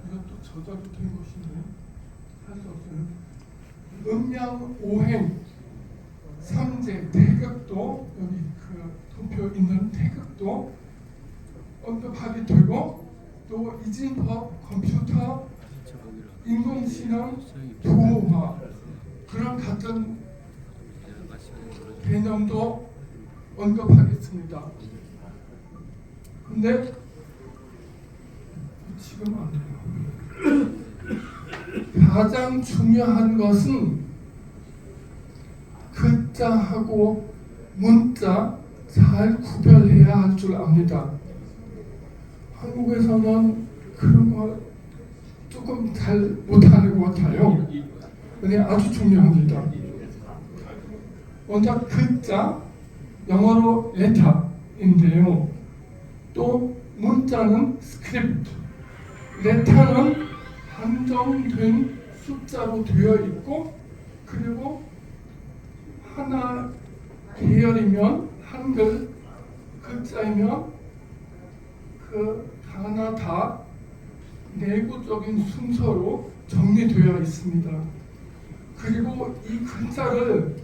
이것도 저작이 된 것이네. 할 수 없어요. 음양 오행 삼재 태극도 여기 그 도표 있는 태극도 언급하게 되고 또 이진법 컴퓨터 인공지능 도화 그런 같은 개념도 언급하겠습니다. 근데 지금 안 돼요. 가장 중요한 것은 글자하고 문자 잘 구별해야 할 줄 압니다. 한국에서는 그런 거 조금 잘 못하는 것 같아요. 근데 아주 중요합니다. 먼저 글자, 영어로 letter인데요. 또 문자는 script, letter는 한정된 숫자로 되어 있고 그리고 하나 계열이면 한글 글자이면 그 하나 다 내구적인 순서로 정리되어 있습니다. 그리고 이 글자를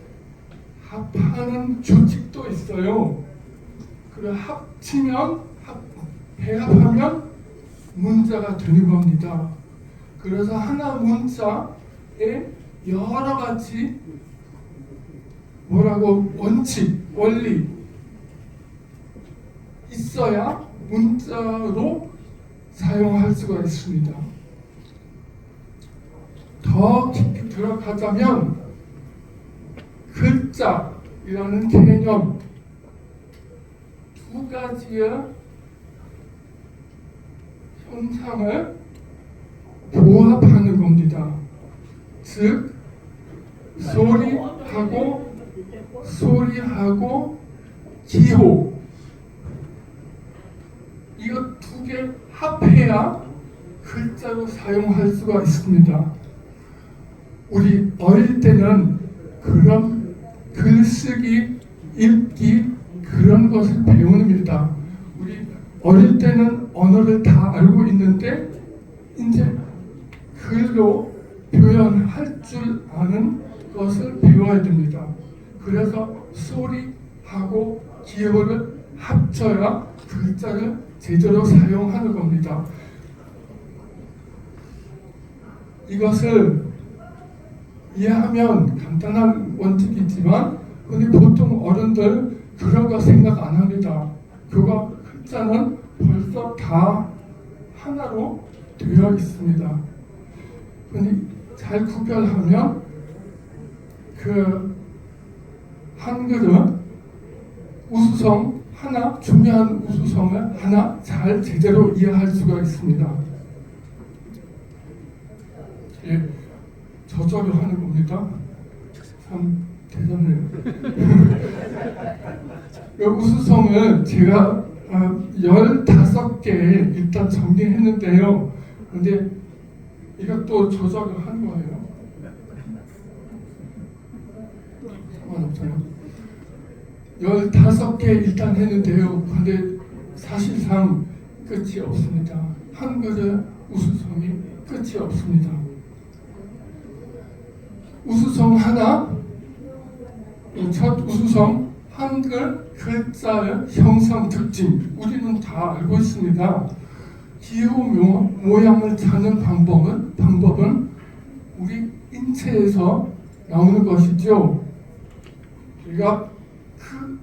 합하는 규칙도 있어요. 그리고 배합하면 문자가 되는 겁니다. 그래서 하나 문자에 여러 가지 원리 있어야 문자로 사용할 수가 있습니다. 더 깊이 들어가자면 글자이라는 개념 두 가지의 현상을 보합하는 겁니다. 즉 소리하고 기호 이거 두 개 합해야 글자로 사용할 수가 있습니다. 우리 어릴 때는 그런 글쓰기, 읽기 그런 것을 배웁니다. 우리 어릴 때는 언어를 다 알고 있는데 이제 글로 표현할 줄 아는 것을 배워야 됩니다. 그래서 소리하고 기호를 합쳐야 글자를 제대로 사용하는 겁니다. 이것을 이해하면 간단한 원칙이지만 근데 보통 어른들 그런 거 생각 안 합니다. 그거 글자는 벌써 다 하나로 되어 있습니다. 근데 잘 구별하면 그 한글은 우수성 하나 중요한 우수성을 하나 잘 제대로 이해할 수가 있습니다. 예, 저절로 하는 겁니다. 참 대단해요. 그 우수성을 제가 15개 일단 정리했는데요. 근데 이것도 조작을 한 거예요. 상관없어요. 15개 일단 했는데요. 근데 사실상 끝이 없습니다. 한글의 우수성이 끝이 없습니다. 우수성 하나, 첫 우수성 한글 글자의 형상 특징 우리는 다 알고 있습니다. 기호 모양을 찾는 방법은 우리 인체에서 나오는 것이죠. 우리가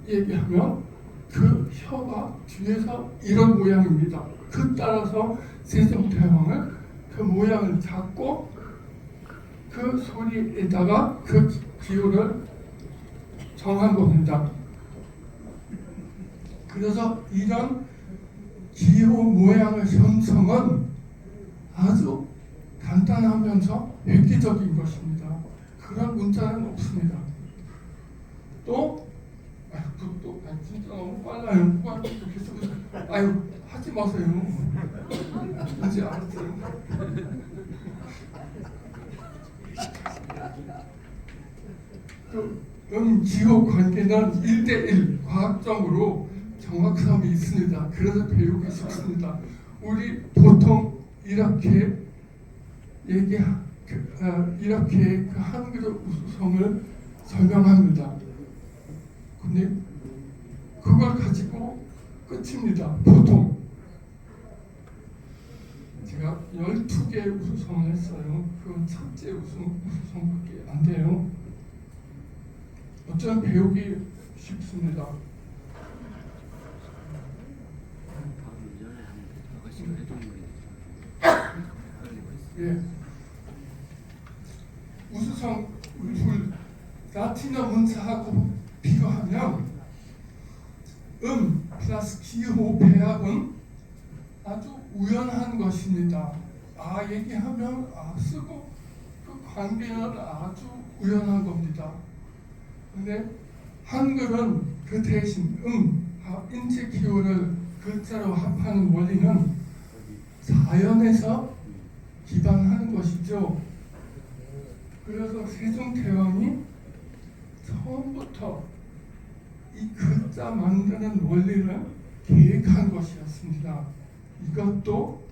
얘기하면 그 혀가 뒤에서 이런 모양입니다. 그 따라서 세종대왕을 그 모양을 잡고 그 소리에다가 그 기호를 정한 겁니다. 그래서 이런 기호 모양의 형성은 아주 간단하면서 획기적인 것입니다. 그런 문자는 없습니다. 진짜 너무 빨라요. 누가 계속 하지 마세요. 하지 않았어요. 기호 관계는 1대1 과학적으로 정확성이 있습니다. 그래서 배우기 쉽습니다. 우리 보통 이렇게 이렇게 그 한글의 우수성을 설명합니다. 근데 그걸 가지고 끝입니다. 보통 제가 12개의 우수성을 했어요. 그건 첫째 우수성밖에 안 돼요. 어쩌면 배우기 쉽습니다. 예. 우수성 둘 라틴어 문자하고 비교하면 플러스 기호 배합은 아주 우연한 것입니다. 얘기하면 쓰고 그 관계는 아주 우연한 겁니다. 근데 한글은 그 대신 인체 기호를 글자로 합하는 원리는 자연에서 기반하는 것이죠. 그래서 세종대왕이 처음부터 이 글자 만드는 원리를 계획한 것이었습니다. 이것도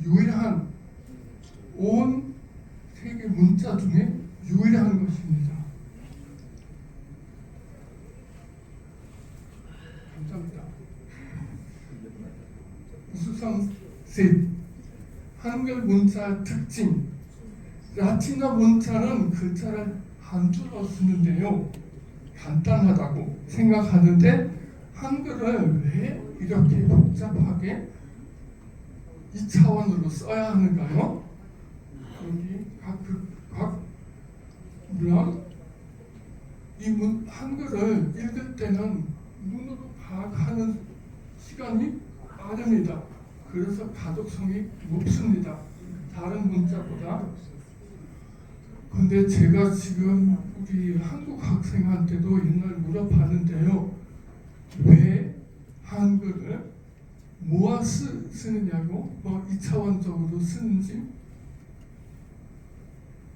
유일한 온 세계 문자 중에 유일한 것입니다. 감사합니다. 우수성 셋. 한글 문자 특징. 라틴어 문자는 글자를 한 줄로 쓰는데요. 간단하다고 생각하는데 한글을 왜 이렇게 복잡하게 2차원으로 써야 하는가요? 여기 물론 이 한글을 읽을 때는 눈으로 파악하는 시간이 빠릅니다. 그래서 가독성이 높습니다. 다른 문자보다. 근데 제가 지금 우리 한국 학생한테도 옛날 물어봤는데요. 왜 한글을 모아 쓰느냐고 2차원적으로 쓰는지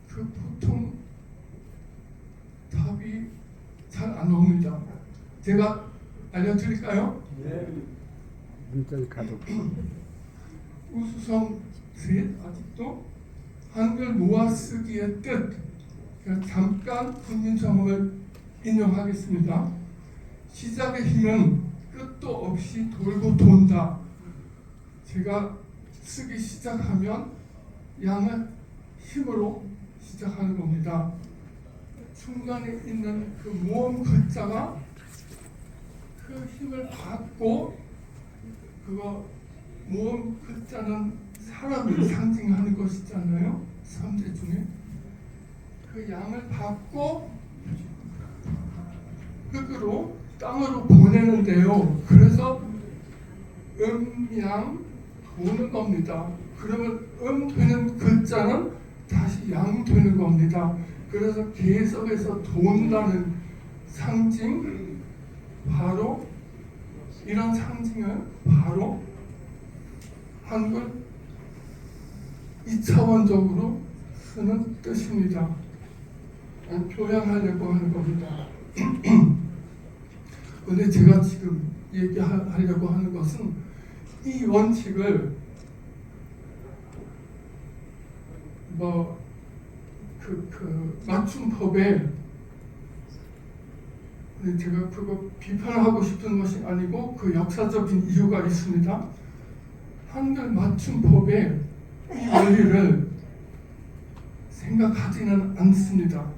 그 보통 답이 잘 안 나옵니다. 제가 알려드릴까요? 네. 문자의 가독. 우수성 셋 아직도 한글 모아쓰기의 뜻. 잠깐 국민정음을 인용하겠습니다. 시작의 힘은 끝도 없이 돌고 돈다. 제가 쓰기 시작하면 양을 힘으로 시작하는 겁니다. 중간에 있는 그 모음 글자가 그 힘을 받고 그거 모음 글자는 사람을 상징하는 것이잖아요. 3대 중에 그 양을 받고 흙으로 땅으로 보내는데요. 그래서 양 도는 겁니다. 그러면 되는 글자는 다시 양 되는 겁니다. 그래서 계속해서 돈다는 상징, 바로 이런 상징은 바로 한글 2차원적으로 쓰는 뜻입니다. 표현하려고 하는 겁니다. 그런데 제가 지금 얘기하려고 하는 것은 이 원칙을 맞춤법에 제가 그거 비판하고 싶은 것이 아니고 그 역사적인 이유가 있습니다. 한글 맞춤법에 이 원리를 생각하지는 않습니다.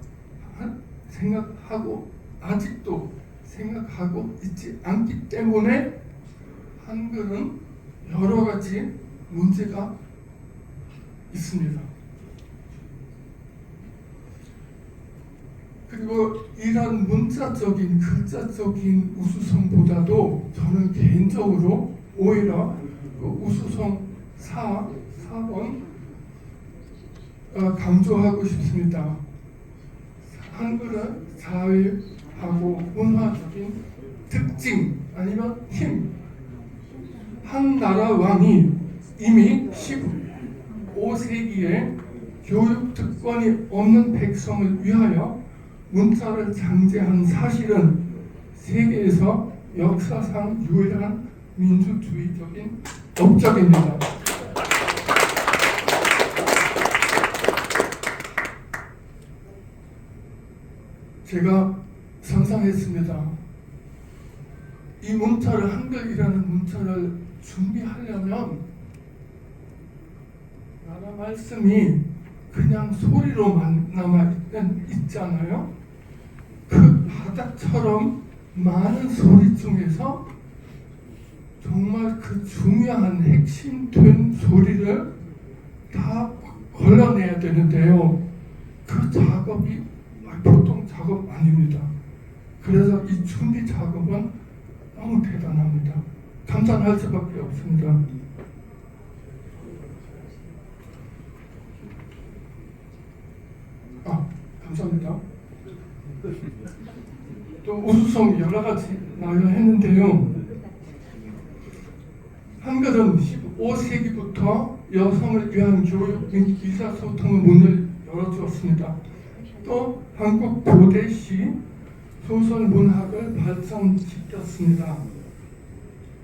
생각하고 아직도 생각하고 있지 않기 때문에 한글은 여러 가지 문제가 있습니다. 그리고 이런 문자적인 글자적인 우수성보다도 저는 개인적으로 오히려 그 우수성 4번 강조하고 싶습니다. 한글은 사회하고 문화적인 특징 아니면 힘. 한 나라 왕이 이미 15세기에 교육 특권이 없는 백성을 위하여 문자를 창제한 사실은 세계에서 역사상 유일한 민주주의적인 업적입니다. 제가 상상했습니다. 이 문자를, 한글이라는 문자를 준비하려면 나라 말씀이 그냥 소리로만 있잖아요. 그 바닥처럼 많은 소리 중에서 정말 그 중요한 핵심된 소리를 다 걸러내야 되는데요. 그 작업이 보통 작업 아닙니다. 그래서 이 준비 작업은 너무 대단합니다. 감탄할 수밖에 없습니다. 감사합니다. 또 우수성 여러 가지 나열을 했는데요. 한글은 15세기부터 여성을 위한 교육 및 의사소통의 문을 열어주었습니다. 또 한국 고대시 소설 문학을 발전시켰습니다.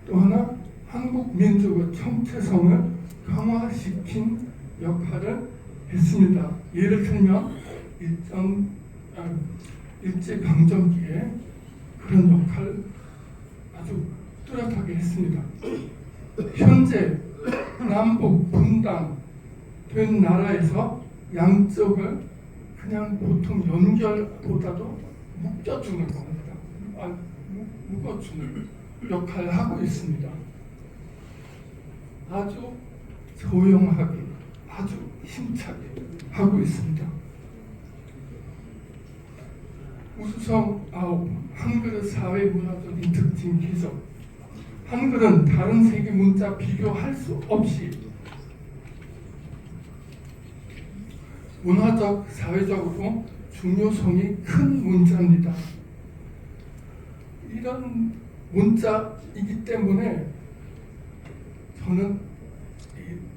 또 하나 한국 민족의 정체성을 강화시킨 역할을 했습니다. 예를 들면 일제강점기에 그런 역할을 아주 뚜렷하게 했습니다. 현재 남북 분단된 나라에서 양쪽을 그냥 보통 연결보다도 묶어주는 겁니다. 묶어주는 역할을 하고 있습니다. 아주 조용하게, 아주 힘차게 하고 있습니다. 우수성 9. 한글의 사회문화적인 특징 기석. 한글은 다른 세계 문자 비교할 수 없이 문화적, 사회적으로 중요성이 큰 문자입니다. 이런 문자이기 때문에 저는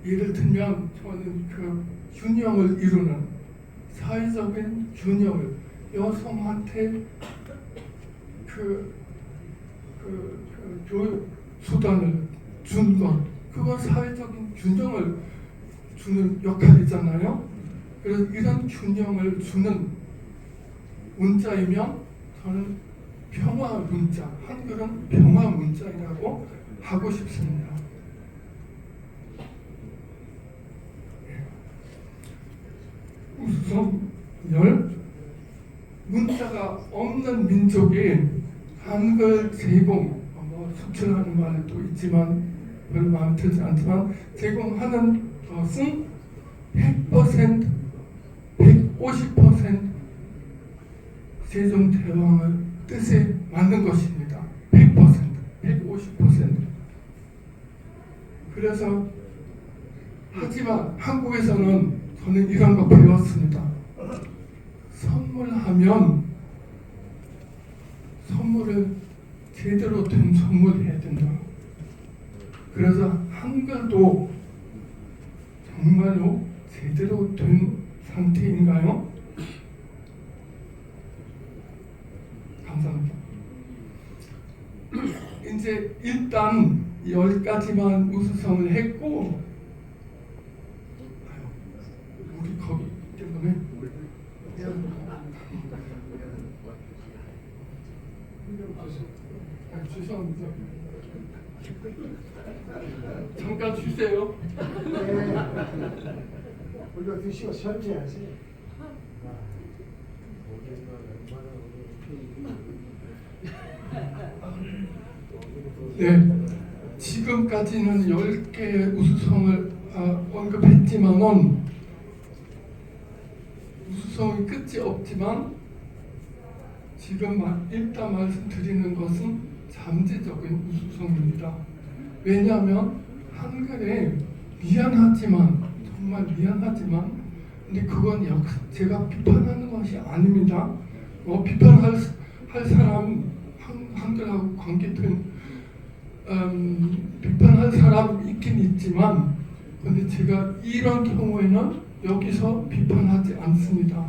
예를 들면 저는 그 균형을 이루는 사회적인 균형을 여성한테 교육 수단을 준 것, 그건 사회적인 균형을 주는 역할이잖아요. 그래서 이런 균형을 주는 문자이면 저는 평화 문자, 한글은 평화 문자이라고 하고 싶습니다. 우수성 10. 문자가 없는 민족이 한글 제공, 수출하는 말도 있지만 별로 마음에 들지 않지만 제공하는 것은 100%, 150% 세종대왕의 뜻에 맞는 것입니다. 100%, 150%. 그래서 하지만 한국에서는 저는 이런 거 배웠습니다. 선물하면 선물을 제대로 된 선물해야 된다. 그래서 한글도 정말로 제대로 된 상태인가요? 감사합니다. 이제 일단 10가지만 우수성을 했고 우리 거기 때문에 죄송합니다. 잠깐 주세요. 우리가 드시고 설지하지. 네, 지금까지는 10개의 우수성을 언급했지만은 우수성이 끝이 없지만 지금 일단 말씀드리는 것은 잠재적인 우수성입니다. 왜냐하면 한글에 미안하지만 정말 미안하지만 근데 그건 제가 비판하는 것이 아닙니다. 비판할 사람 한글하고 관계된 비판할 사람 있긴 있지만 근데 제가 이런 경우에는 여기서 비판하지 않습니다.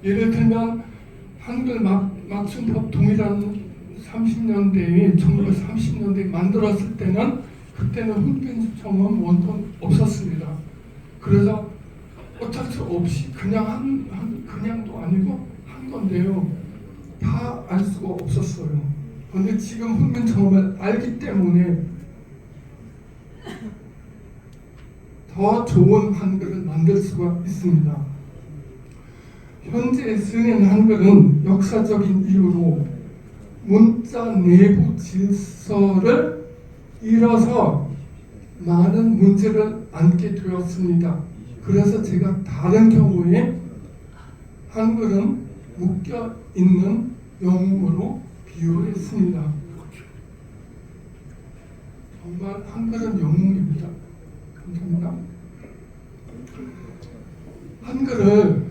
예를 들면 한글 맞춤법 동일한 30년대에 1930년대에 만들었을 때는 그때는 훈민정음 원본 없었습니다. 그래서 어쩔 수 없이 그냥도 아니고 한 건데요. 다 알 수가 없었어요. 그런데 지금 훈민정음을 알기 때문에 더 좋은 한글을 만들 수가 있습니다. 현재 쓰는 한글은 역사적인 이유로 문자 내부 질서를 잃어서 많은 문제를 안게 되었습니다. 그래서 제가 다른 경우에 한글은 묶여 있는 영웅으로 비유했습니다. 정말 한글은 영웅입니다. 감사합니다. 한글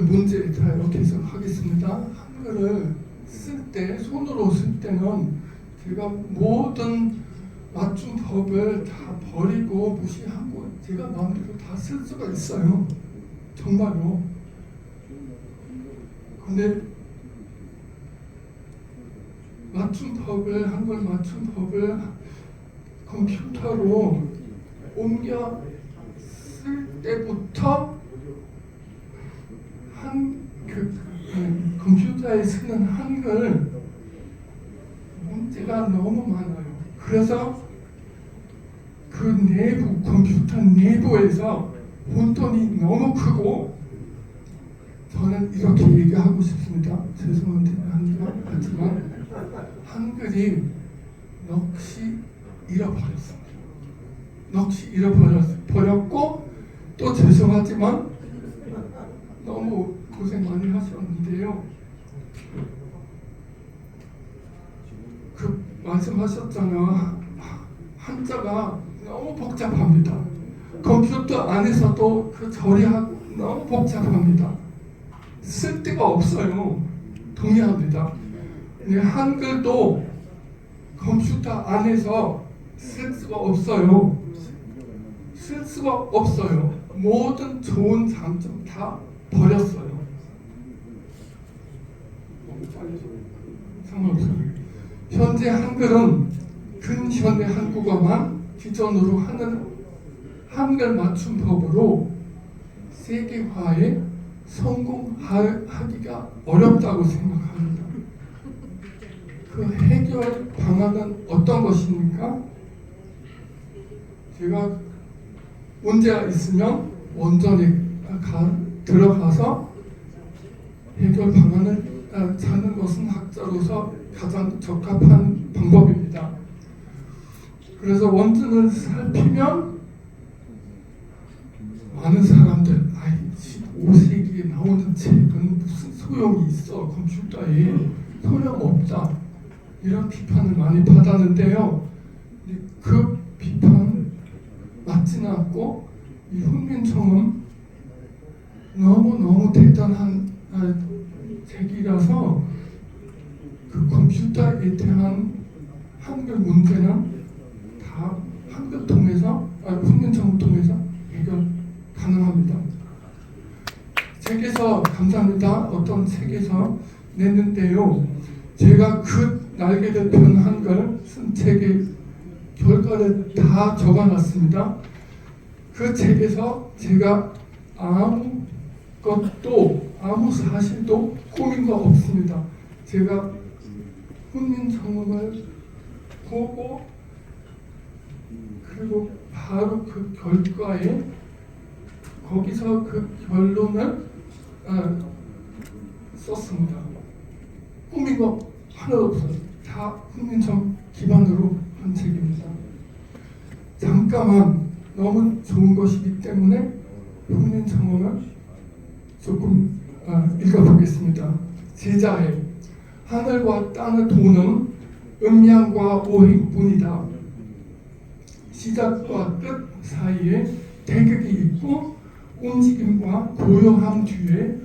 문제 다 이렇게 해서 하겠습니다. 한글을 쓸 때, 손으로 쓸 때는 제가 모든 맞춤법을 다 버리고 무시하고 제가 마음대로 다 쓸 수가 있어요. 정말로. 근데 한글 맞춤법을 컴퓨터로 옮겨 쓸 때부터 컴퓨터에 쓰는 한글 문제가 너무 많아요. 그래서 그 컴퓨터 내부에서 혼돈이 너무 크고, 저는 이렇게 얘기하고 싶습니다. 죄송한데 하지만 한글이 넋이 잃어버렸습니다. 넋이 잃어버렸고, 또 죄송하지만 너무 고생 많이 하셨는데요. 그 말씀하셨잖아요. 한자가 너무 복잡합니다. 컴퓨터 안에서도 그 처리하고 너무 복잡합니다. 쓸 데가 없어요. 동의합니다. 한글도 컴퓨터 안에서 쓸 수가 없어요. 쓸 수가 없어요. 모든 좋은 장점 다 버렸어요. 상관없어요. 현재 한글은 근현대 한국어만 기존으로 하는 한글 맞춤법으로 세계화에 성공하기가 어렵다고 생각합니다. 그 해결 방안은 어떤 것입니까? 제가 문제가 있으면 원전에 들어가서 해결 방안을 찾는 것은 학자로서 가장 적합한 방법입니다. 그래서 원전을 살피면 많은 사람들 15세기에 나오는 책은 무슨 소용이 있어, 컴퓨터에 소용없다, 이런 비판을 많이 받았는데요. 그 비판 맞지는 않고, 이 훈민정음 너무 대단한 책이라서 그 컴퓨터에 대한 한글 문제는 다 한글 통해서, 훈민정음 통해서 해결 가능합니다. 책에서, 감사합니다, 어떤 책에서 냈는데요. 제가 그 날개를 편 한글 쓴 책의 결과를 다 적어놨습니다. 그 책에서 제가 아무 사실도 꾸민 거 없습니다. 제가 훈민정음을 보고 그리고 바로 그 결과에 거기서 그 결론을 썼습니다. 꾸민 거 하나도 없어요. 다 훈민정음 기반으로 한 책입니다. 잠깐만, 너무 좋은 것이기 때문에 훈민정음을 조금 읽어보겠습니다. 제자해, 하늘과 땅을 도는 음양과 오행뿐이다. 시작과 끝 사이에 대극이 있고 움직임과 고요함 뒤에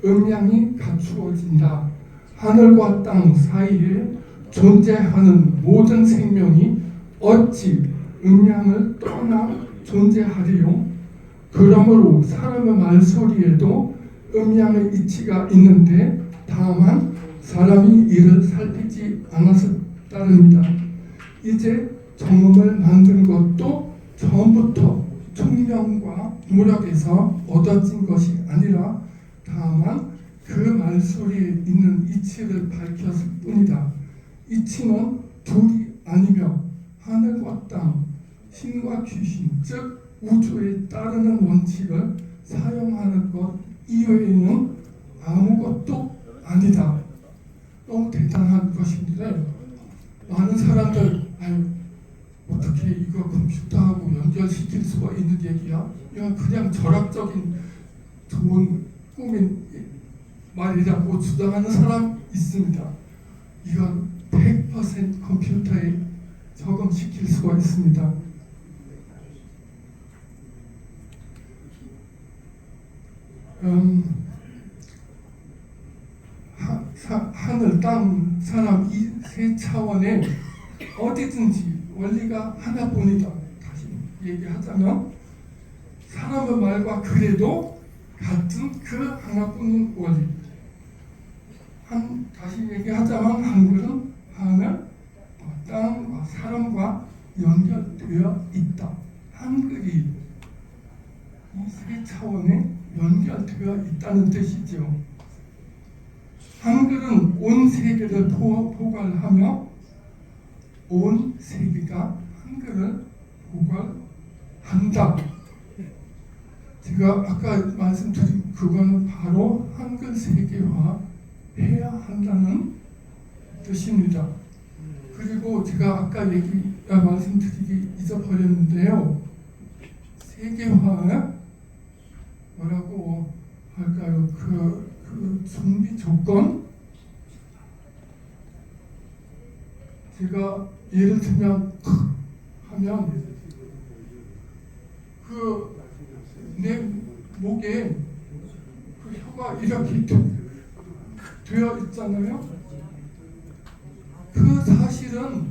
음양이 갖추어진다. 하늘과 땅 사이에 존재하는 모든 생명이 어찌 음양을 떠나 존재하리요? 그러므로 사람의 말소리에도 음양의 이치가 있는데 다만 사람이 이를 살피지 않아서 따릅니다. 이제 정음을 만든 것도 처음부터 총명과 노력에서 얻어진 것이 아니라 다만 그 말소리에 있는 이치를 밝혔을 뿐이다. 이치는 둘이 아니며 하늘과 땅, 신과 귀신, 즉 우주에 따르는 원칙을 사용하는 것 이외에는 아무것도 아니다. 너무 대단한 것인데 많은 사람들 어떻게 이거 컴퓨터하고 연결시킬 수가 있는 얘기야? 이건 그냥 절학적인 좋은 꿈인 말이라고 주장하는 사람 있습니다. 이건 100% 컴퓨터에 적응시킬 수가 있습니다. 하늘, 땅, 사람 이 세 차원에 어디든지 원리가 하나뿐이다. 다시 얘기하자면 사람의 말과 그래도 같은 그 하나뿐인 원리. 다시 얘기하자면 한글은 하늘, 땅과 사람과 연결되어 있다. 한글이 이 세 차원에 연결되어 있다는 뜻이죠. 한글은 온 세계를 포괄하며 온 세계가 한글을 포괄한다. 제가 아까 말씀드린 그거는 바로 한글 세계화 해야 한다는 뜻입니다. 그리고 제가 아까 말씀드리기 잊어버렸는데요. 세계화에 뭐라고 할까요? 그 준비 조건? 제가 예를 들면 하면 내 목에 그 혀가 이렇게 되어 있잖아요. 그 사실은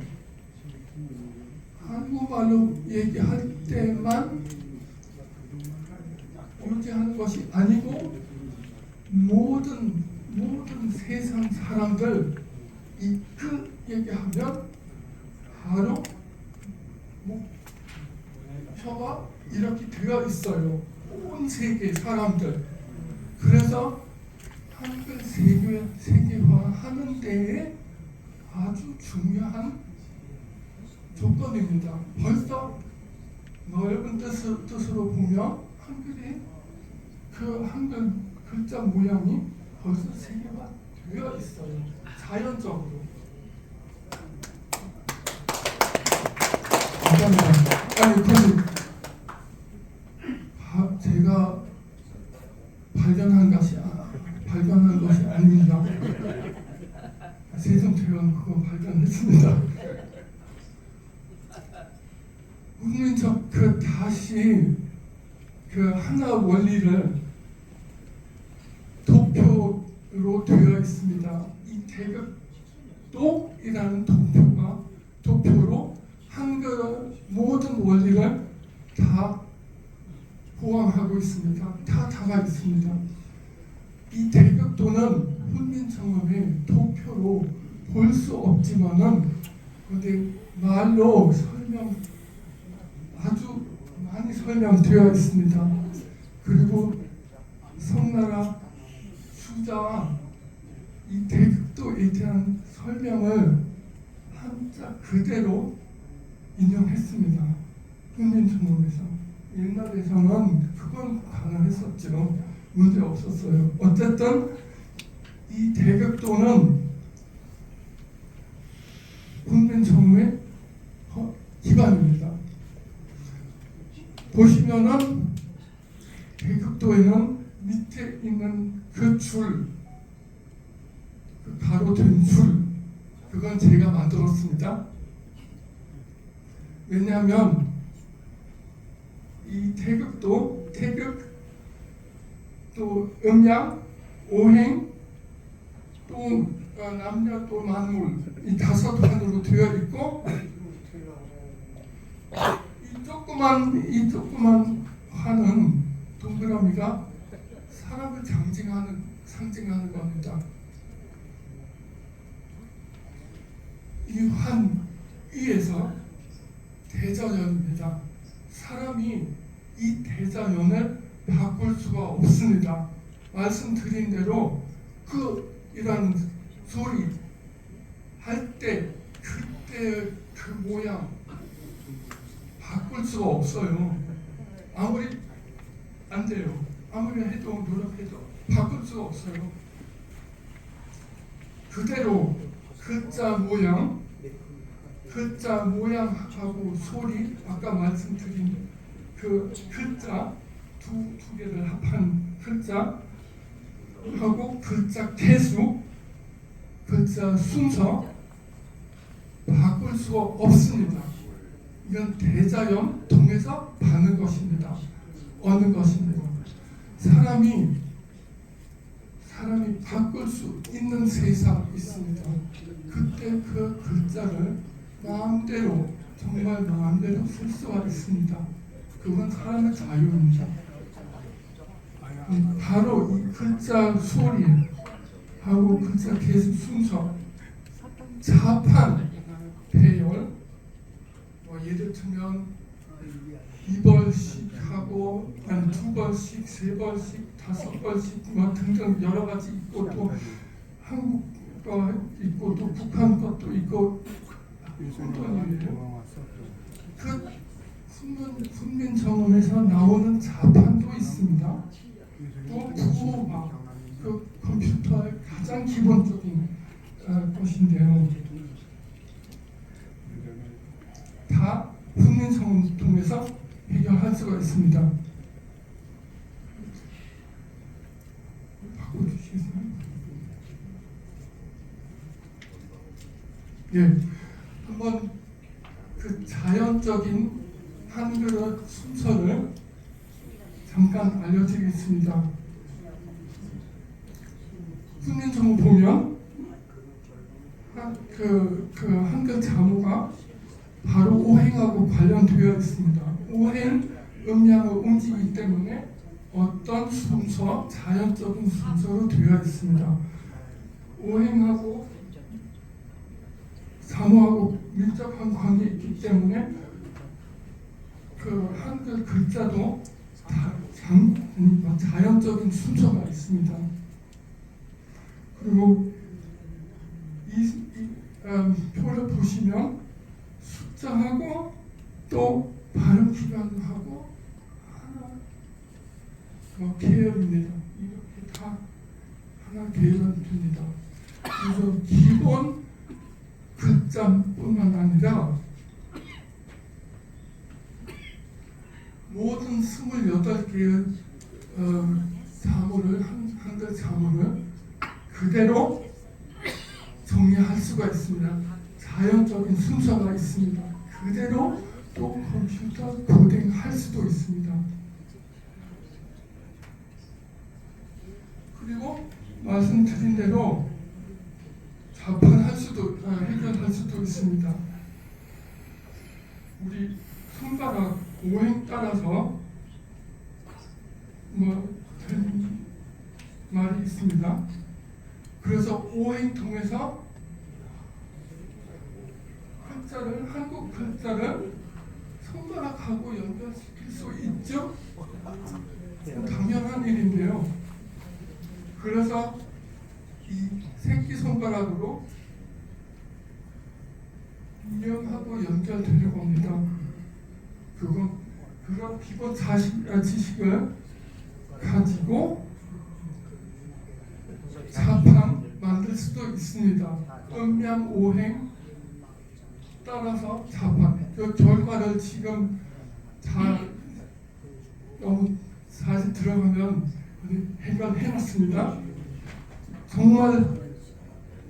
한국말로 얘기할 때만 이렇게 하는 것이 아니고 모든 세상 사람들 그 얘기하면 바로 혀가 이렇게 되어 있어요. 온 세계 사람들. 그래서 한글 세계화 하는 데에 아주 중요한 조건입니다. 벌써 넓은 뜻으로 보면 한글이 그 한글 글자 모양이 벌써 세계화 되어 있어요. 자연적으로. 아니 그건 제가 발견한 것이 아닙니다. 세종대왕 그거 발견했습니다. 국민적 다시 그 하나 원리를 도표로 되어 있습니다. 이 대극도이라는 도표로 한글 모든 원리를 다 포함하고 있습니다. 다 담아 있습니다. 이 대극도는 훈민정음의 도표로 볼 수 없지만은 근데 말로 아주 많이 설명되어 있습니다. 그리고 성나라 수자 이 대극도에 대한 설명을 한자 그대로 인용했습니다. 훈민정음에서. 옛날에서는 그건 가능했었죠. 문제 없었어요. 어쨌든 이 대극도는 훈민정음의 기반입니다. 보시면은 대극도에는 밑에 있는 그 줄, 그 가로된 줄, 그건 제가 만들었습니다. 왜냐하면 이 태극, 또 음양, 오행, 또 남녀, 또 만물 이 다섯 한으로 되어 있고 이 조그만 환은 동그라미가 사람을 상징하는 겁니다. 이 환 위에서 대자연입니다. 사람이 이 대자연을 바꿀 수가 없습니다. 말씀드린 대로 이라는 소리 할 때 그때 그 모양 바꿀 수가 없어요. 아무리 안 돼요. 아무리 해도 노력해도 바꿀 수가 없어요. 그대로 글자 모양하고 소리, 아까 말씀드린 그 글자 두 개를 합한 글자 하고 글자 개수, 글자 순서 바꿀 수가 없습니다. 이건 대자연 통해서 받는 것입니다. 얻는 것입니다. 사람이 바꿀 수 있는 세상 있습니다. 그때 그 글자를 마음대로, 정말 마음대로 쓸 수가 있습니다. 그건 사람의 자유입니다. 바로 이 글자 소리하고 글자 개수 순서, 자판, 배열, 예를 들면 2벌씩 하고 한 2벌씩, 3벌씩, 5벌씩 등등 여러 가지 있고, 또 한국 거 있고 또 북한 것도 있고 그 훈민정음에서 나오는 자판도 있습니다. 또 부호막, 그 컴퓨터의 가장 기본적인 것인데요. 다 훈민정음을 통해서 해결할 수가 있습니다. 바꿔주시겠어요? 예, 한번 그 자연적인 한글의 순서를 잠깐 알려드리겠습니다. 훈민정음 보면 그 한글 자모가 바로 오행하고 관련되어 있습니다. 오행, 음양의 움직이기 때문에 어떤 순서, 자연적인 순서로 되어 있습니다. 오행하고 사모하고 밀접한 관계가 있기 때문에 그 한글 글자도 자연적인 순서가 있습니다. 그리고 이 표를 보시면 숫자하고 또 발음 기간하고 하나 계열입니다. 이렇게 다 하나 계열됩니다. 그래서 기본 글자뿐만 아니라 모든 28개의 자모를 한글 자모를 그대로 정리할 수가 있습니다. 자연적인 순서가 있습니다. 그대로 또 컴퓨터 코딩할 수도 있습니다. 그리고 말씀드린 대로 자판할 수도 해결할 수도 있습니다. 우리 손가락 오행 따라서 된 말이 있습니다. 그래서 오행 통해서 한국 글자를 손가락하고 연결시킬 수 있죠? 당연한 일인데요. 그래서 이 새끼손가락으로 인형하고 연결되려고 합니다. 그런 기본 지식을 가지고 자판 만들 수도 있습니다. 음양 오행 따라서 자판. 그 결과를 지금 너무 사실 들어가면 해결해놨습니다. 정말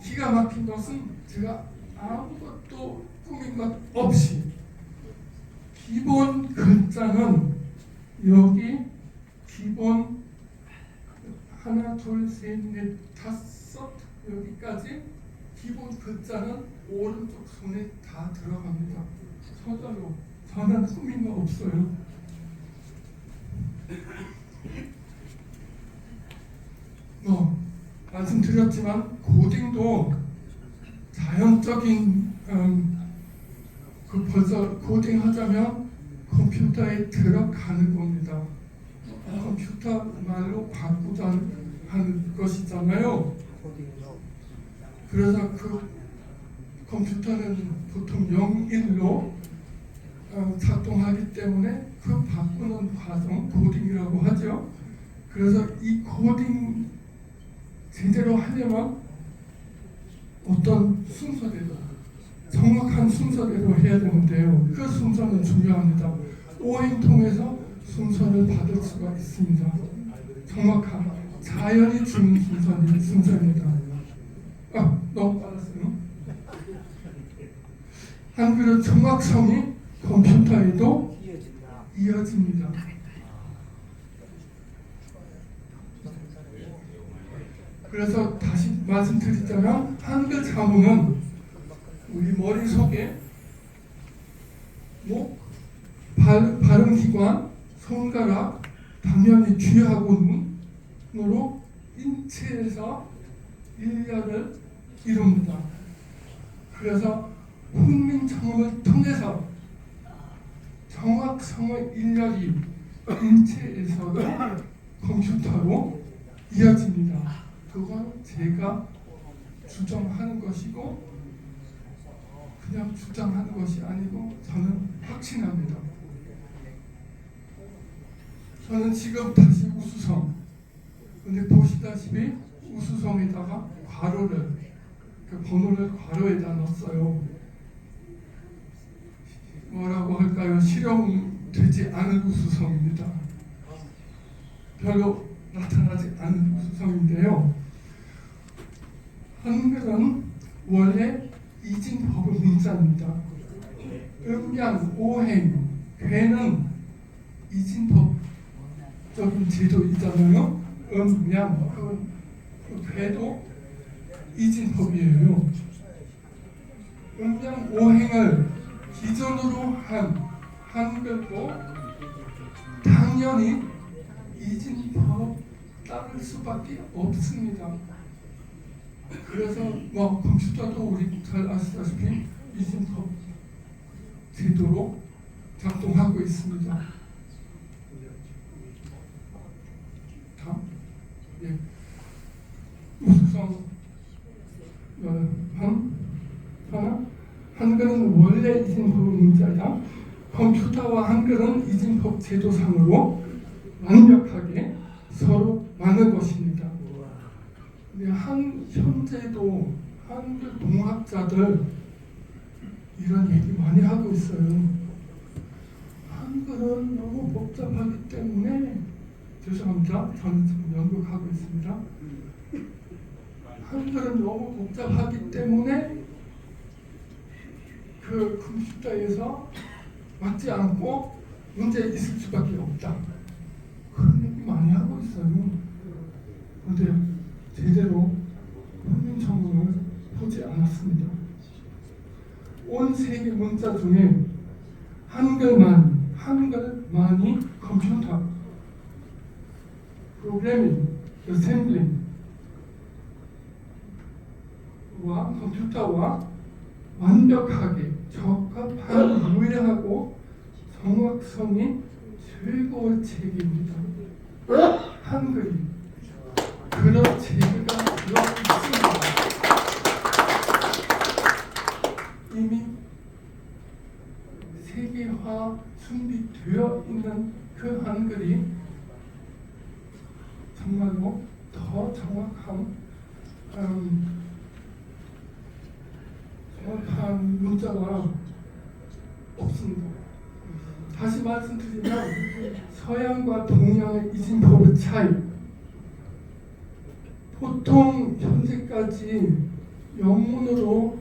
기가 막힌 것은 제가 아무것도 꾸민 것 없이 기본 글자는 여기 기본 하나, 둘, 셋, 넷, 다섯 여기까지 기본 글자는 오른쪽 손에 다 들어갑니다. 저절로 저는 꾸민 거 없어요. 말씀드렸지만 코딩도 자연적인 벌써 코딩하자면 컴퓨터에 들어가는 겁니다. 컴퓨터 말로 바꾸자 하는 것이잖아요. 그래서 그 컴퓨터는 보통 0, 1로 작동하기 때문에 그 바꾸는 과정 코딩이라고 하죠. 그래서 이 코딩 제대로 하려면 어떤 순서대로 정확한 순서대로 해야 되는데요. 그 순서는 중요합니다. 오행 통해서 순서를 받을 수가 있습니다. 정확한 자연이 주는 순서입니다. 너무 빨랐어요. 한글의 정확성이 컴퓨터에도 이어집니다. 그래서 다시 말씀드리자면 한글 자문은 우리 머릿속에 목, 발음기관, 손가락, 당연히 귀하고 눈으로 인체에서 일렬을 이룹니다. 그래서 훈민정음을 통해서 정확성의 일렬이 인체에서도 컴퓨터로 이어집니다. 그건 제가 주장하는 것이고 그냥 주장하는 것이 아니고 저는 확신합니다. 저는 지금 다시 우수성, 근데 보시다시피 우수성에다가 괄호를, 그 번호를 괄호에다 넣었어요. 뭐라고 할까요? 실용되지 않은 우수성입니다. 별로 나타나지 않은 우수성인데요. 한글은 원래 이진법의 문자입니다. 음양, 오행, 괴는 이진법적인 제도이잖아요. 음양, 그 괴도 이진법이에요. 음양, 오행을 기준으로 한 한글도 당연히 이진법 따를 수밖에 없습니다. 그래서 컴퓨터도 우리 잘 아시다시피 이진법 제도로 작동하고 있습니다. 다음, 우수성 하나. 한글은 원래 이진법 문자야. 컴퓨터와 한글은 이진법 제도상으로 완벽하게 서로 맞는 것입니다. 현재도 한글 동학자들 이런 얘기 많이 하고 있어요. 한글은 너무 복잡하기 때문에 죄송합니다. 저는 지금 연극하고 있습니다. 한글은 너무 복잡하기 때문에 그 컴퓨터에서 맞지 않고 문제 있을 수밖에 없다. 그런 얘기 많이 하고 있어요. 그런데 제대로 훈민정음을 보지 않았습니다. 온 세계 문자 중에 한글만이 컴퓨터, 프로그래밍, 어셈블링 와 컴퓨터와 완벽하게 적합한 유일하고 정확성이 최고의 책입니다. 한글이 그런 책가 들어있습니다. 이미 세계화 준비되어 있는 그 한글이 정말로 더 정확한 문자가 없습니다. 다시 말씀드리면 서양과 동양의 이진법의 차이, 보통 현재까지 영문으로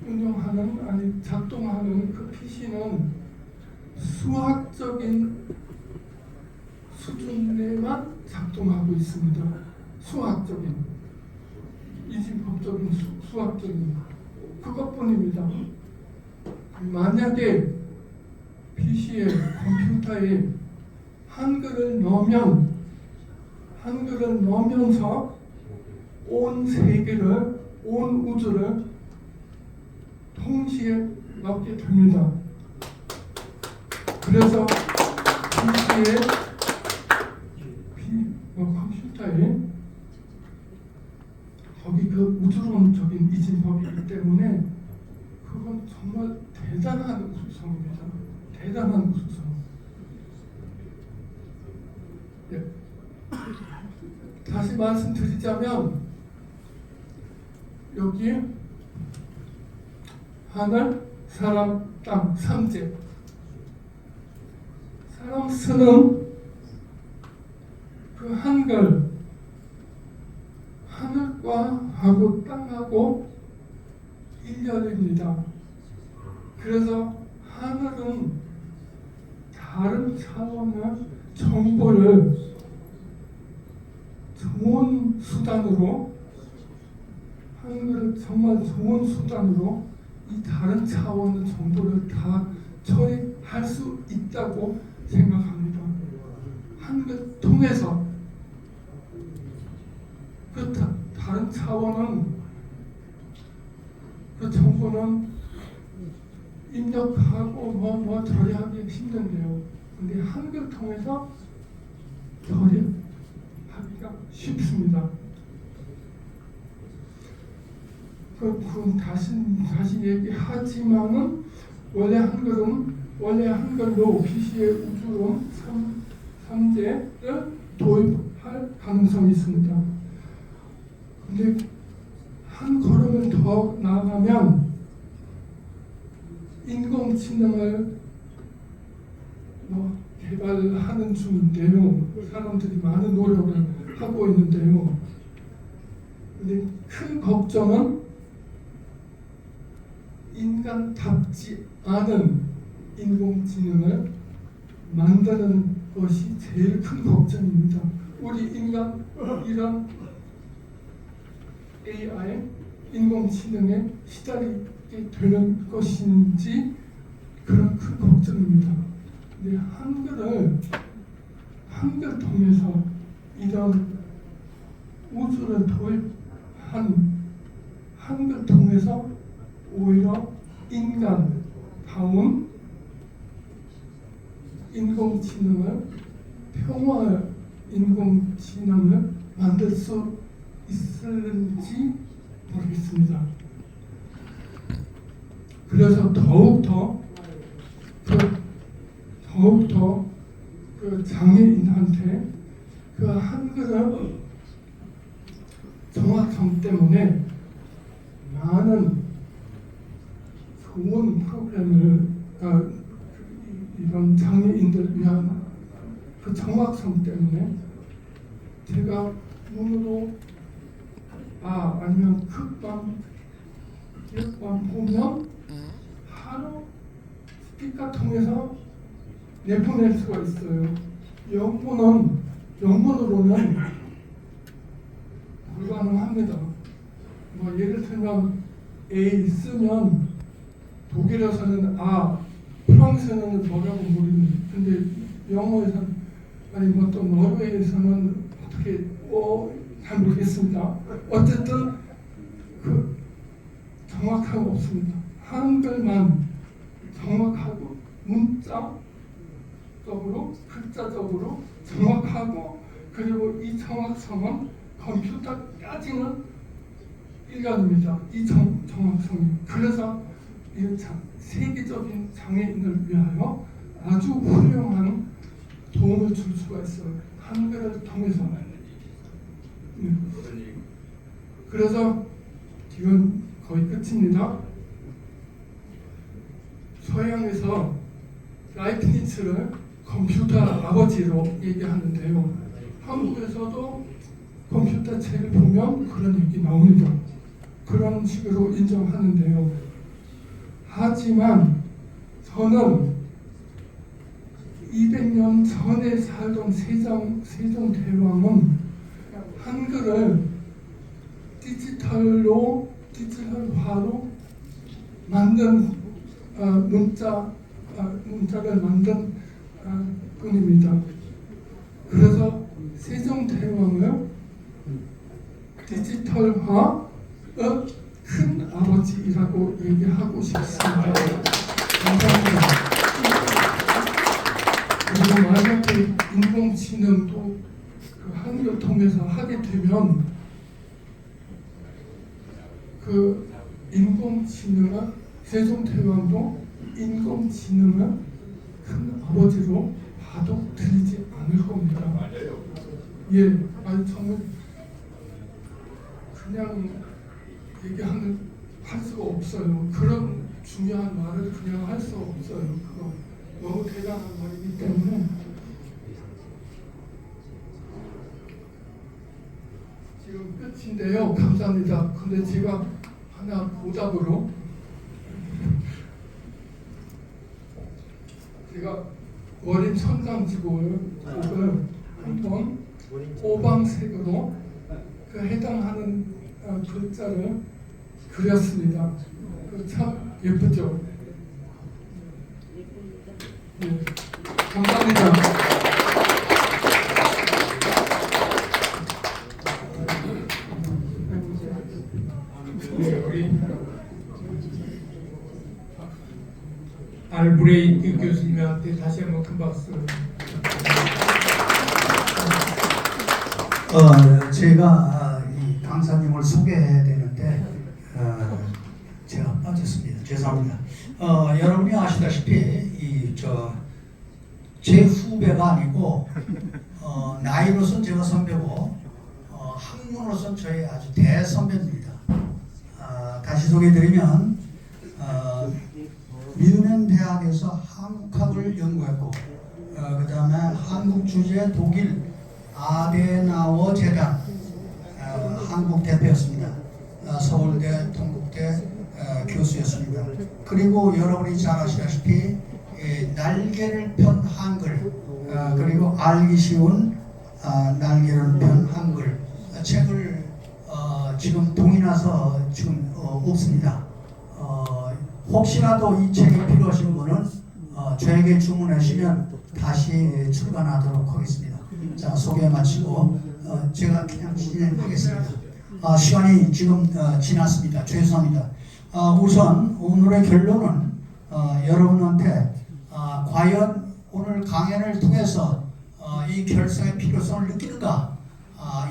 운영하는 작동하는 그 PC는 수학적인 수준에만 작동하고 있습니다. 수학적인 이진법적인 수학적인 그것뿐입니다. 만약에 PC에 컴퓨터에 한글을 넣으면서 온 세계를, 온 우주를 동시에 넣게 됩니다. 그래서 PC에 컴퓨터에 빚진 법이기 때문에 그건 정말 대단한 우수성입니다. 대단한 우수성. 예. 다시 말씀드리자면 여기 하늘, 사람, 땅, 삼재. 사람 쓰는 그 한글, 하늘과 하고 땅하고 일렬입니다. 그래서 하늘은 다른 차원의 정보를 좋은 수단으로, 한글을 정말 좋은 수단으로 이 다른 차원의 정보를 다 처리할 수 있다고 생각합니다. 한글 통해서 그 다른 차원은 그 정보는 입력하고 뭐 처리하기 힘든데요. 근데 한글 통해서 처리하기가 쉽습니다. 다시 얘기하지만은 원래 한글로 BC의 우주론 3제를 도입할 가능성이 있습니다. 근데 한 걸음을 더 나아가면 인공지능을 개발하는 중인데요. 사람들이 많은 노력을 하고 있는데요. 근데 큰 걱정은 인간답지 않은 인공지능을 만드는 것이 제일 큰 걱정입니다. 우리 인간 이런 AI 인공지능에 시달리게 되는 것인지 그런 큰 걱정입니다. 근데 한글 통해서 이런 우주를 도입한 한글 통해서 오히려 인간다운 인공지능을, 평화의 인공지능을 만들 수 있을지 모르겠습니다. 그래서 더욱더 그 장애인한테 그 한글의 정확성 때문에 많은 좋은 프로그램을 이런 장애인들 위한 그 정확성 때문에 제가 눈으로 아니면 극방 보면 바로 스피커 통해서 내보낼 수가 있어요. 영문으로는 불가능합니다. 예를 들면 A 쓰면 독일에서는 프랑스에서는 뭐라고 모르는데, 근데 영어에서는 또 노르웨이에서는 어떻게 잘 모르겠습니다. 어쨌든 그 정확함 없습니다. 한글만 정확하고 문자적으로 글자적으로 정확하고, 그리고 이 정확성은 컴퓨터까지는 일관입니다. 이 정확성이. 그래서 이 세계적인 장애인을 위하여 아주 훌륭한 도움을 줄 수가 있어요. 한글을 통해서. 그래서 이건 거의 끝입니다. 서양에서 라이프니츠를 컴퓨터 아버지로 얘기하는데요. 한국에서도 컴퓨터 책을 보면 그런 얘기 나옵니다. 그런 식으로 인정하는데요. 하지만 저는 200년 전에 살던 세종대왕은 한글을 디지털화로 만든 문자를 만든 분입니다. 그래서 세종대왕을 디지털화의 큰 아버지라고 얘기하고 싶습니다. 감사합니다. 그리고 만약에 인공지능도 그 한글 통해서 하게 되면 그 인공지능을 세종대왕도 인공지능을 큰 아버지로 봐도 틀리지 않을 겁니다. 맞아요. 예, 아니 저는 그냥 할 수가 없어요. 그런 중요한 말을 그냥 할 수 없어요. 그거 너무 대단한 말이기 때문에 지금 끝인데요. 감사합니다. 근데 제가 하나 보답으로 제가 어린 천강지곡을 한번 오방색으로 그 해당하는 글자를 그렸습니다. 참 예쁘죠? 네, 감사합니다. 네, 우리 알브레이트 교수님한테 다시 한번 큰 박수. 제가 이 강사님을 소개해야 되는데 제가 빠졌습니다. 죄송합니다. 여러분이 아시다시피 제 후배가 아니고 나이로선 제가 선배고 학문으로선 저희 아주 대선배입니다. 다시 소개해드리면 뮌헨 대학에서 한국학을 연구했고 그 다음에 한국 주재 독일 아데나워 재단 한국 대표였습니다. 서울대, 동국대 교수였습니다. 그리고 여러분이 잘 아시다시피 날개를 편 한글 그리고 알기 쉬운 날개를 편 한글 책을 지금 동이 나서 지금 없습니다. 혹시라도 이 책이 필요하신 분은 저에게 주문하시면 다시 출간하도록 하겠습니다. 자, 소개 마치고 제가 그냥 진행하겠습니다. 시간이 지금 지났습니다. 죄송합니다. 우선 오늘의 결론은 여러분한테 과연 오늘 강연을 통해서 이 결성의 필요성을 느끼는가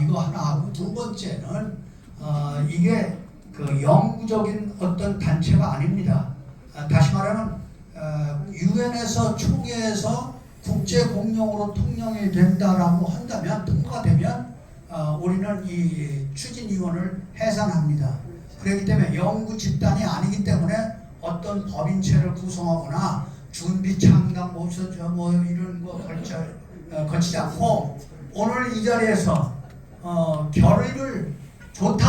이거 하나 하고 두 번째는 이게 그 영구적인 어떤 단체가 아닙니다. 다시 말하면 유엔에서 총회에서 국제 공용으로 통용이 된다라고 한다면 통과가 되면 우리는 이 추진위원을 해산합니다. 그렇기 때문에 영구 집단이 아니기 때문에 어떤 법인체를 구성하거나 준비 창당 모셔 뭐 이런 거 거치지 않고 오늘 이 자리에서 결의를 좋다.